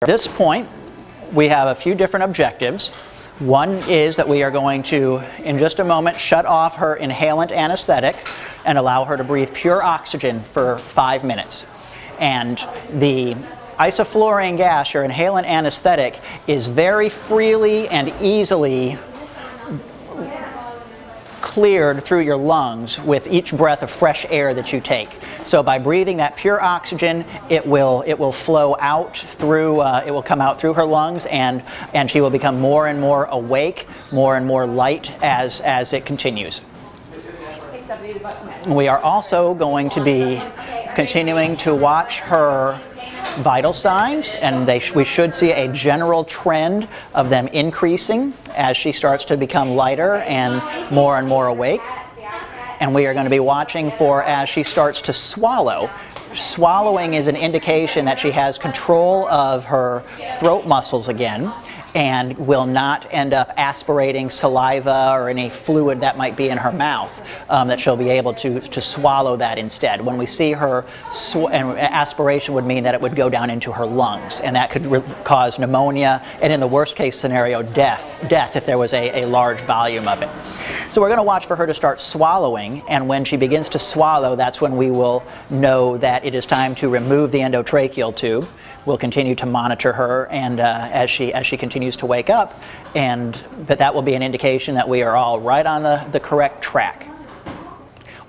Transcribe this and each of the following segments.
At this point, we have a few different objectives. One is that we are going to, in just a moment, shut off her inhalant anesthetic and allow her to breathe pure oxygen for 5 minutes. And the isoflurane gas, your inhalant anesthetic, is very freely and easily cleared through your lungs with each breath of fresh air that you take. So by breathing that pure oxygen, it will flow out through, it will come out through her lungs, and she will become more and more awake, more and more light as it continues. We are also going to be continuing to watch her vital signs, and we should see a general trend of them increasing as she starts to become lighter and more awake. And we are going to be watching for as she starts to swallow. Swallowing is an indication that she has control of her throat muscles again, and will not end up aspirating saliva or any fluid that might be in her mouth, that she'll be able to swallow that instead. When we see her, and aspiration would mean that it would go down into her lungs, and that could cause pneumonia, and in the worst case scenario, death if there was a large volume of it. So we're going to watch for her to start swallowing, and when she begins to swallow, that's when we will know that it is time to remove the endotracheal tube. We'll continue to monitor her, and as she continues to wake up, but that will be an indication that we are all right on the correct track.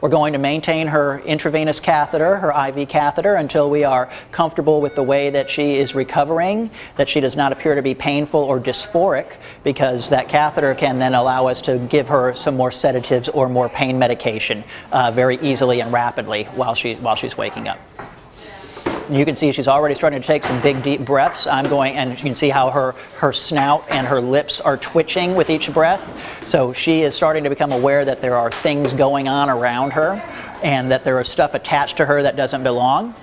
We're going to maintain her intravenous catheter, her IV catheter, until we are comfortable with the way that she is recovering, that she does not appear to be painful or dysphoric, because that catheter can then allow us to give her some more sedatives or more pain medication very easily and rapidly while she's waking up. You can see she's already starting to take some big deep breaths. And you can see how her snout and her lips are twitching with each breath. So she is starting to become aware that there are things going on around her and that there is stuff attached to her that doesn't belong.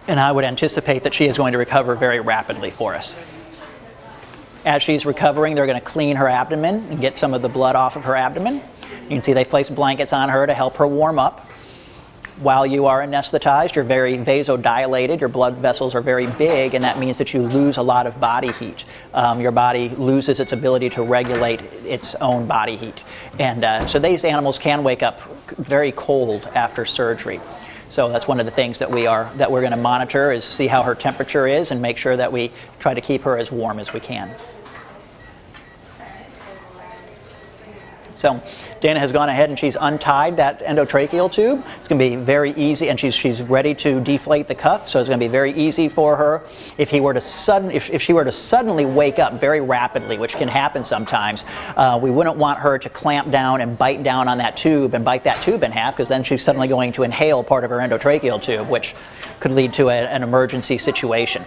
And I would anticipate that she is going to recover very rapidly for us. As she's recovering, they're going to clean her abdomen and get some of the blood off of her abdomen. You can see they placed blankets on her to help her warm up. While you are anesthetized, you're very vasodilated, your blood vessels are very big, and that means that you lose a lot of body heat. Your body loses its ability to regulate its own body heat. And so these animals can wake up very cold after surgery. So that's one of the things that we're going to monitor, is see how her temperature is and make sure that we try to keep her as warm as we can. So Dana has gone ahead and she's untied that endotracheal tube. It's going to be very easy, and she's ready to deflate the cuff. So it's going to be very easy for her. If she were to suddenly wake up very rapidly, which can happen sometimes, we wouldn't want her to clamp down and bite down on that tube and bite that tube in half, because then she's suddenly going to inhale part of her endotracheal tube, which could lead to an emergency situation.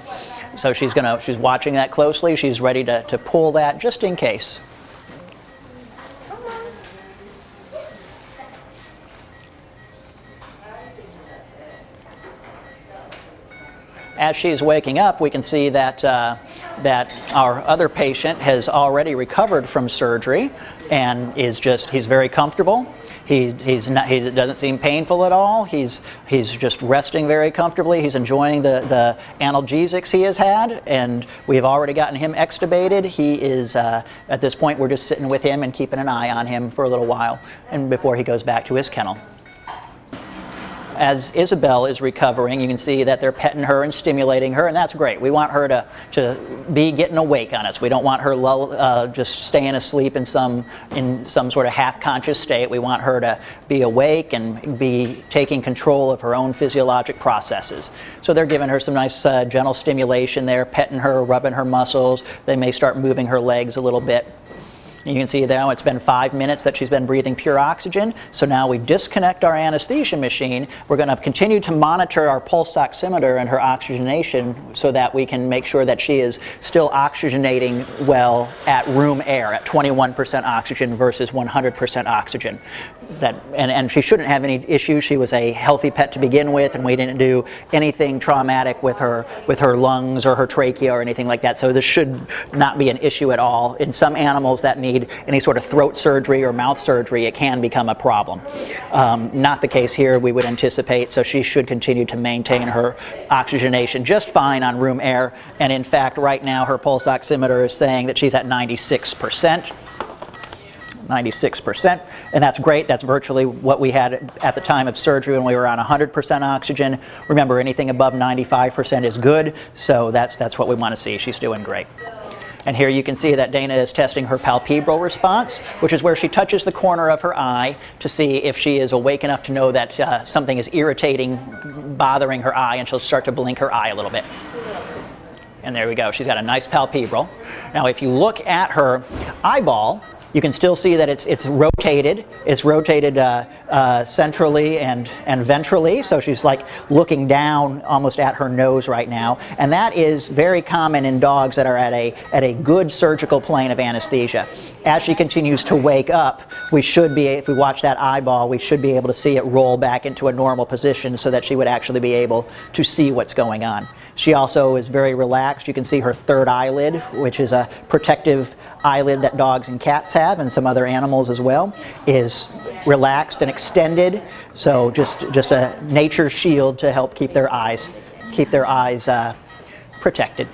So she's watching that closely. She's ready to pull that just in case. As she's waking up, we can see that our other patient has already recovered from surgery and he's very comfortable. He doesn't seem painful at all. He's just resting very comfortably. He's enjoying the analgesics he has had, and we've already gotten him extubated. He is, at this point, we're just sitting with him and keeping an eye on him for a little while and before he goes back to his kennel. As Isabel is recovering, you can see that they're petting her and stimulating her, and that's great. We want her to be getting awake on us. We don't want her just staying asleep in some sort of half-conscious state. We want her to be awake and be taking control of her own physiologic processes. So they're giving her some nice gentle stimulation there, petting her, rubbing her muscles. They may start moving her legs a little bit. You can see now it's been 5 minutes that she's been breathing pure oxygen. So now we disconnect our anesthesia machine. We're going to continue to monitor our pulse oximeter and her oxygenation so that we can make sure that she is still oxygenating well at room air, at 21% oxygen versus 100% oxygen. and she shouldn't have any issues. She was a healthy pet to begin with, and we didn't do anything traumatic with her lungs or her trachea or anything like that. So this should not be an issue at all. In some animals that need any sort of throat surgery or mouth surgery, it can become a problem. Not the case here, we would anticipate, so she should continue to maintain her oxygenation just fine on room air. And in fact, right now her pulse oximeter is saying that she's at 96%. 96%, and that's great. That's virtually what we had at the time of surgery when we were on 100% oxygen. Remember, anything above 95% is good, so that's what we want to see. She's doing great. And here you can see that Dana is testing her palpebral response, which is where she touches the corner of her eye to see if she is awake enough to know that something is irritating, bothering her eye, and she'll start to blink her eye a little bit. And there we go. She's got a nice palpebral. Now, if you look at her eyeball, you can still see that it's rotated. It's rotated centrally and ventrally, so she's like looking down almost at her nose right now. And that is very common in dogs that are at a good surgical plane of anesthesia. As she continues to wake up, we should be, if we watch that eyeball, we should be able to see it roll back into a normal position so that she would actually be able to see what's going on. She also is very relaxed. You can see her third eyelid, which is a protective eyelid that dogs and cats have, and some other animals as well, is relaxed and extended. So just a nature shield to help keep their eyes protected.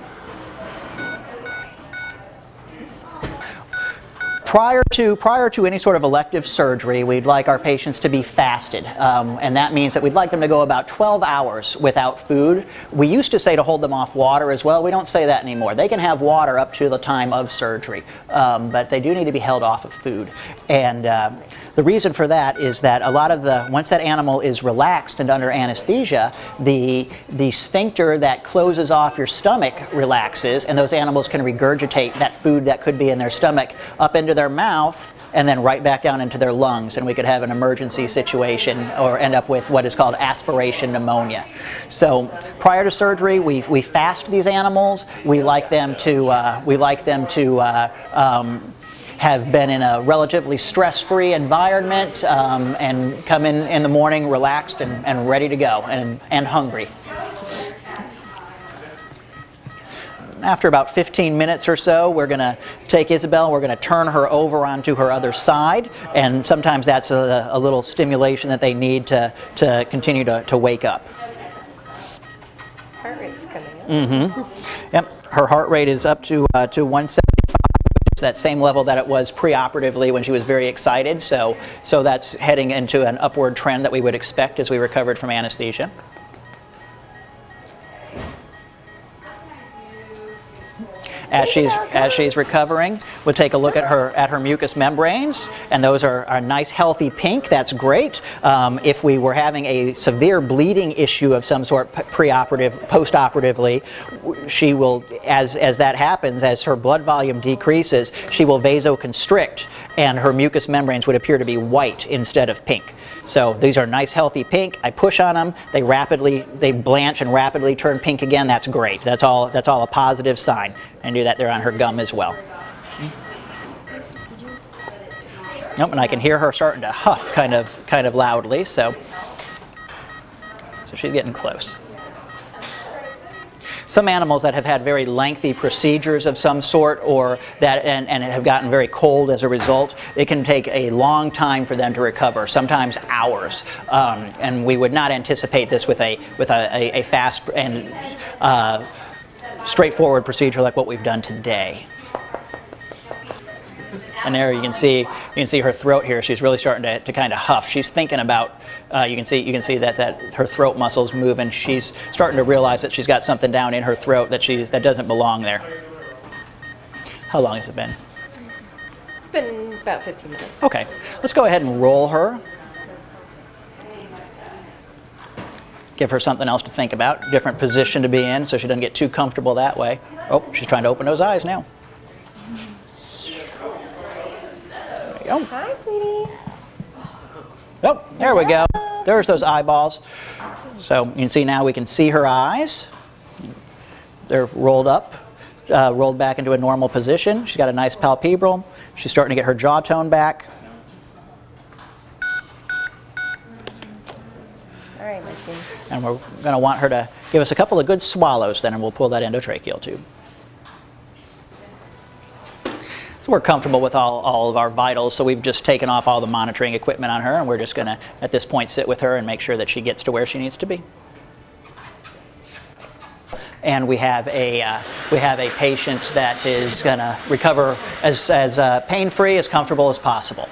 Prior to any sort of elective surgery, we'd like our patients to be fasted, and that means that we'd like them to go about 12 hours without food. We used to say to hold them off water as well. We don't say that anymore. They can have water up to the time of surgery, but they do need to be held off of food. And the reason for that is that a lot of once that animal is relaxed and under anesthesia, the sphincter that closes off your stomach relaxes, and those animals can regurgitate that food that could be in their stomach up into their mouth and then right back down into their lungs, and we could have an emergency situation or end up with what is called aspiration pneumonia. So prior to surgery, we fast these animals. We like them to have been in a relatively stress-free environment and come in the morning relaxed and ready to go and hungry. After about 15 minutes or so, we're going to take Isabel, we're going to turn her over onto her other side, and sometimes that's a little stimulation that they need to continue to wake up. Heart rate's coming up. Mm-hmm. Yep, her heart rate is up to 175. It's that same level that it was preoperatively when she was very excited, so that's heading into an upward trend that we would expect as we recovered from anesthesia. As she's recovering, we'll take a look at her mucous membranes, and those are a nice healthy pink. That's great. If we were having a severe bleeding issue of some sort postoperatively, she will, as that happens, as her blood volume decreases, she will vasoconstrict, and her mucous membranes would appear to be white instead of pink. So these are nice healthy pink. I push on them, they blanch and rapidly turn pink again. That's great. That's all a positive sign. And do that there on her gum as well. Nope, and I can hear her starting to huff kind of loudly, so she's getting close. Some animals that have had very lengthy procedures of some sort, or that and have gotten very cold as a result, it can take a long time for them to recover, sometimes hours. And we would not anticipate this with a fast and straightforward procedure like what we've done today. And there you can see her throat here. She's really starting to kind of huff. She's thinking about. You can see that her throat muscles move, and she's starting to realize that she's got something down in her throat that doesn't belong there. How long has it been? It's been about 15 minutes. Okay, let's go ahead and roll her. Give her something else to think about, different position to be in, so she doesn't get too comfortable that way. Oh, she's trying to open those eyes now. There we go. Hi, sweetie. Oh, there we go. There's those eyeballs. So you can see now we can see her eyes. They're rolled up, rolled back into a normal position. She's got a nice palpebral. She's starting to get her jaw tone back. we're going to want her to give us a couple of good swallows then, and we'll pull that endotracheal tube. So we're comfortable with all of our vitals, so we've just taken off all the monitoring equipment on her, and we're just going to, at this point, sit with her and make sure that she gets to where she needs to be. And we have a patient that is going to recover as pain-free, as comfortable as possible.